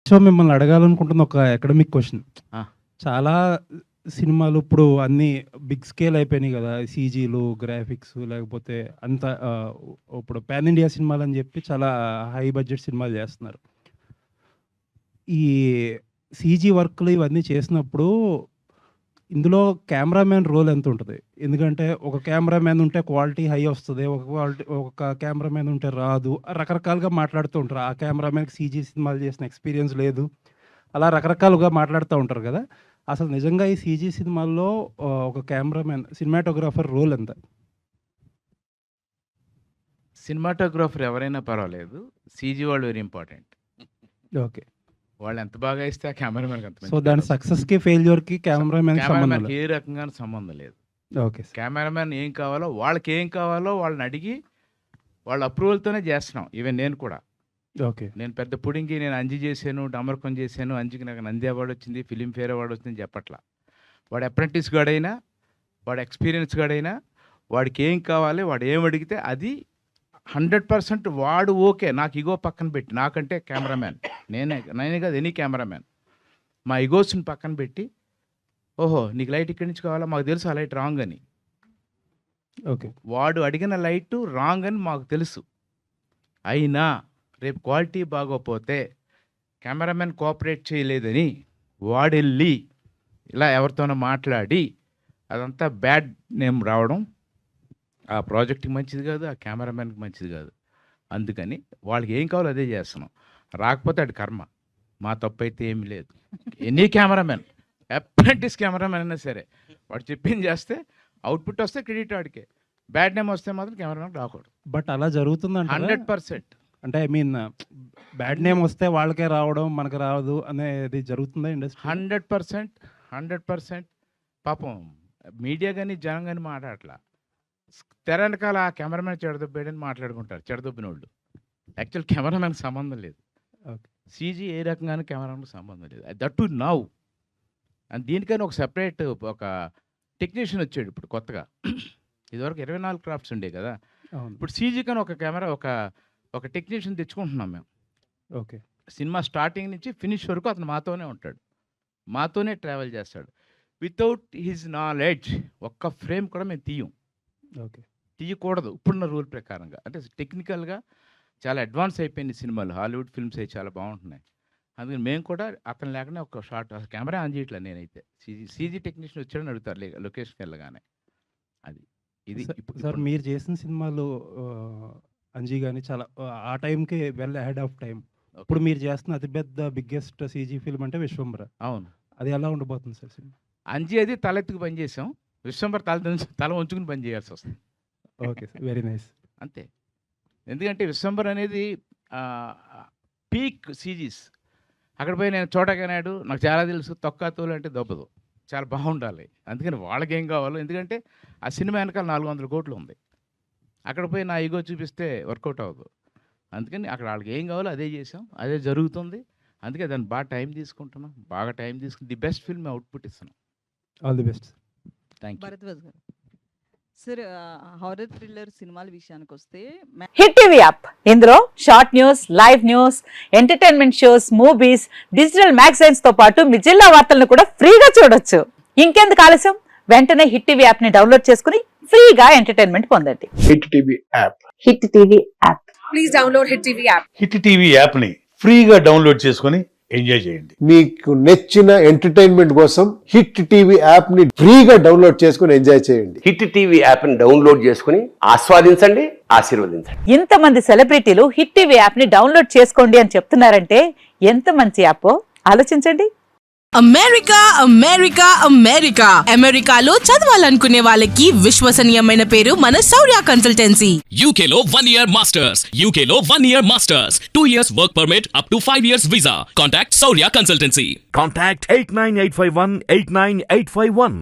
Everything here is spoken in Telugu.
సో మిమ్మల్ని అడగాలనుకుంటున్న ఒక అకాడమిక్ క్వశ్చన్. ఆ! చాలా సినిమాలు ఇప్పుడు అన్నీ బిగ్ స్కేల్ అయిపోయినాయి గదా! సీజీలు, గ్రాఫిక్స్ లేకపోతే అంత ఇప్పుడు పాన్ ఇండియా సినిమాలని జెప్పి చాలా హై బడ్జెట్ సినిమాలు జేస్తున్నారు. ఈ సీజీ వర్క్‌లు ఇవన్నీ చేసినప్పుడు ఇందులో కెమెరామ్యాన్ రోల్ ఎంతుంటది? ఎందుకంటే ఒక కెమెరామ్యాన్ ఉంటే క్వాలిటీ హై వస్తది. ఒక కెమెరామ్యాన్ ఉంటే రాదు. రకరకాలుగా మాట్లాడుతూ ఉంటారు. ఆ కెమెరామ్యాన్‌కి సీజీ సినిమాలు చేసిన ఎక్స్‌పీరియన్స్ లేదు. అలా రకరకాలుగా మాట్లాడుతా ఉంటారు గదా! అసలు నిజంగా ఈ సీజీ సినిమాల్లో ఒక కెమెరామ్యాన్, సినిమాటోగ్రాఫర్ రోల్ ఎంత? సినిమాటోగ్రాఫర్ ఎవరైనా పర్వాలేదు. సీజీ వాళ్ళు వెరీ ఇంపార్టెంట్. ఓకే. వాళ్ళు ఎంత బాగా ఇస్తే ఆ కెమెరామెన్‌కి అంత సో దాని సక్సెస్‌కి, ఫెయిల్యూర్‌కి కెమెరామ్యాన్‌కి సంబంధం కెమెరామెన్‌కి లేదు. ఏ రకంగాను సంబంధం లేదు. Okay sir. కెమెరామెన్ ఏం కావాలో, వాళ్ళకేం కావాలో వాళ్ళని అడిగి, వాళ్ళ అప్రూవల్‌తోనే చేస్తున్నాం. ఈవెన్ నేను కూడా. ఓకే. నేను పెద్ద పుడింగి నేను అంజి చేశాను, డమరకం చేశాను, అంజికి నాకు నంది అవార్డ్ వచ్చింది, ఫిల్మ్‌ఫేర్ అవార్డ్ వచ్చిందని చెప్పట్లా. వాడు అప్రెంటిస్ గాడైనా, వాడు ఎక్స్‌పీరియన్స్ గాడైనా, వాడికి ఏం కావాలి, వాడు ఏం అడిగితే అది 100% వాడు ఓకే. నాకు ఇగో పక్కన పెట్టి, నాకంటే కెమెరామ్యాన్ నేనే కాదు, ఎనీ కెమెరామ్యాన్. మా ఇగోస్ని పక్కన పెట్టి, ఓహో నీకు లైట్ ఇక్కడి నుంచి కావాలా, మాకు తెలుసు ఆ లైట్ రాంగ్ అని. ఓకే. వాడు అడిగిన లైటు రాంగ్ అని మాకు తెలుసు. అయినా రేపు క్వాలిటీ బాగోపోతే కెమెరామెన్ కోఆపరేట్ చేయలేదని వాడెళ్ళి ఇలా ఎవరితోనో మాట్లాడి అదంతా బ్యాడ్ నేమ్ రావడం ఆ ప్రాజెక్ట్కి మంచిది కాదు, ఆ కెమెరామెన్కి మంచిది కాదు. అందుకని వాళ్ళకి ఏం కావాలో అదే చేస్తున్నాం. రాకపోతే అది కర్మ, మా తప్పు అయితే ఏమీ లేదు. ఎనీ కెమెరామెన్, అప్రెంటిస్ కెమెరామెన్ అయినా సరే, వాడు చెప్పింది చేస్తే అవుట్పుట్ వస్తే క్రెడిట్ వాడికే. బ్యాడ్ నేమ్ వస్తే మాత్రం కెమెరామెన్ రాకూడదు. బట్ అలా జరుగుతుందంటారా? 100%. అంటే ఐ మీన్ బ్యాడ్ నేమ్ వస్తే వాళ్ళకే రావడం, మనకు రాదు అనేది జరుగుతుందా ఇండస్ట్రీ? 100%. పాపం మీడియా కానీ జనం కానీ మాట్లాడట్లా. తెర వెనకాల ఆ కెమెరామెన్ చెడదొబ్బాడని మాట్లాడుకుంటారు, చెడదొబ్బిన వాళ్ళు. యాక్చువల్ కెమెరామెన్కి సంబంధం లేదు. ఓకే. సీజీ ఏ రకంగానూ కెమెరామెన్కి సంబంధం లేదు. That to now. అండ్ దీనికని ఒక సెపరేట్ ఒక టెక్నీషియన్ వచ్చాడు ఇప్పుడు కొత్తగా. ఇదివరకు 24 క్రాఫ్ట్స్ ఉండే కదా. అవును. ఇప్పుడు సీజీ కని ఒక కెమెరా ఒక టెక్నీషియన్ తెచ్చుకుంటున్నాం మేము. ఓకే. సినిమా స్టార్టింగ్ నుంచి ఫినిష్ వరకు అతను మాతోనే ఉంటాడు, మాతోనే ట్రావెల్ చేస్తాడు. వితౌట్ హిజ్ నాలెడ్జ్ ఒక్క ఫ్రేమ్ కూడా మేము ఓకే. తీయకూడదు ఇప్పుడున్న రూల్ ప్రకారంగా. అంటే టెక్నికల్గా చాలా అడ్వాన్స్ అయిపోయినాయి సినిమాలు, హాలీవుడ్ ఫిల్మ్స్ అవి చాలా బాగుంటున్నాయి. అందుకని మేము కూడా అతను లేకనే ఒక షార్ట్ కెమెరా ఆన్ చేయట్లేదు నేనైతే. సీజీ టెక్నీషియన్ వచ్చాడని అడుగుతారు లొకేషన్కి వెళ్ళగానే. అది ఇది సార్ మీరు చేసిన సినిమాలు అంజీ గాని చాలా ఆ టైంకి వెల్ అహెడ్ ఆఫ్ టైం. ఇప్పుడు మీరు చేస్తున్న అతిపెద్ద బిగ్గెస్ట్ సీజీ ఫిల్మ్ అంటే విశ్వంబర. అవును. అది ఎలా ఉండబోతుంది సార్ సినిమా? అంజీ అది తలెత్తుకు పని చేసాం, విశ్వంబర్ తల ఉంచుకుని పని చేయాల్సి వస్తుంది. Okay sir, very nice. అంతే. ఎందుకంటే విశ్వంబర్ అనేది పీక్ సీజీస్. అక్కడ పోయి నేను చోటకనాడు, నాకు చాలా తెలుసు, తొక్క తోలు అంటే దొబ్బదు, చాలా బాగుండాలి. అందుకని వాళ్ళకి ఏం కావాలో, ఎందుకంటే ఆ సినిమా వెనకాల 400 కోట్లు ఉంది. అక్కడ పోయి నా ఈగో చూపిస్తే వర్కౌట్ అవ్వదు. అందుకని అక్కడ వాళ్ళకి ఏం కావాలో అదే చేసాం, అదే జరుగుతుంది. అందుకే దాన్ని బాగా టైం తీసుకుంటున్నాం, బాగా టైం తీసుకుని ది బెస్ట్ ఫిల్మ్ అవుట్పుట్ ఇస్తున్నాం. All the best. Thank you. Bharadwaj గారు సార్, హారర్ థ్రిల్లర్ సినిమాల విషయానికి వస్తే హిట్ టీవీ యాప్, ఇందులో short news, live news, entertainment shows, movies, digital magazines తో పాటు మీ జిల్లా వార్తలను కూడా ఫ్రీగా చూడొచ్చు. ఇంకెందుకు ఆలస్యం, వెంటనే హిట్ టీవీ యాప్ ని డౌన్లోడ్ చేసుకుని ఫ్రీగా ఎంటర్టైన్మెంట్ పొందండి. Hit TV app. Hit TV app. Please download hit TV app. Hit TV యాప్ని ఫ్రీగా డౌన్లోడ్ చేసుకొని ఎంజాయ్ చేయండి. మీకు నచ్చిన ఎంటర్టైన్మెంట్ కోసం హిట్ టీవీ యాప్ ని ఫ్రీగా డౌన్లోడ్ చేసుకొని ఎంజాయ్ చేయండి. హిట్ టీవీ యాప్ ని డౌన్లోడ్ చేసుకుని ఆస్వాదించండి, ఆశీర్వదించండి. ఇంతమంది సెలబ్రిటీలు హిట్ టీవీ యాప్ ని డౌన్లోడ్ చేసుకోండి అని చెప్తున్నారంటే ఎంత మంచి యాప్ ఆలోచించండి. అమెరికా అమెరికాలో చదవాలనుకునే వాళ్ళకి విశ్వసనీయమైన పేరు మన శౌర్య కన్సల్టెన్సీ. UK లో 1 year masters, UK లో 1 year masters, 2 years work permit up to 5 years visa. Contact Saurya Consultancy. Contact 89851 89851.